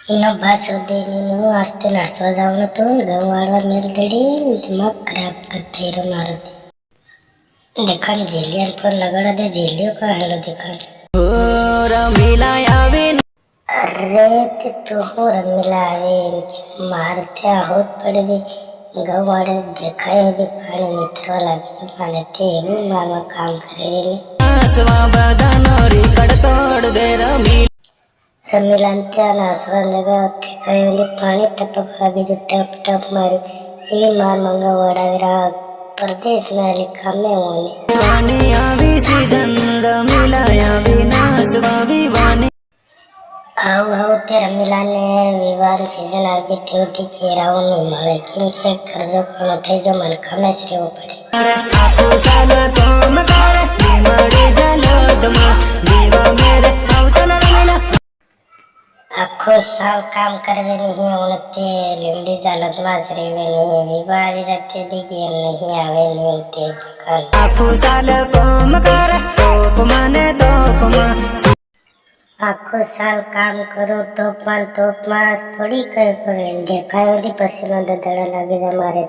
એનો ભાષો દઈને આસ્તે નાસવા જવાનું હતું ઘઉં વાળવા મેલ દડી દિમાગ ખરાબ કરતા હીરો મારો દેખાણ જેલિયન પર લગાડા દે જેલિયો का हेलो देखाण अरे ते तू हो रमीला आवे एम के मारते होत पड़ी दी घઉં વાળે દેખાય હોતી પાણી નીતરવા લાગે મારે તે એવું મારવા કામ કરે રમીલા ત્યાં નાસવા લગા ઠેકાય પાણી ટપકવા બીજું ટપ ટપ માર્યું એવી માર મંગા વડાવી રહ્યા પરદેશમાં આલી કામે હોને આવું આવું તે રમીલાને વિવાહ સીઝન આવી જતી હતી ચહેરાઓ નહીં મળે કેમ કે કરજો કોનો થઈ જો મને ખમે જ રહેવું પડે આખો સાલ કામ કરવે નહીં ઉણતે લીમડી હાલતમાં જ રહેવે નહીં વિવાહ આવી જતે બી ઘેર નહીં આવે નહીં તે દુકાન આખો સાલ કામ કરો તોપમાં થોડી કઈ પડે દેખાય પછી મને દડા લાગી જાય મારે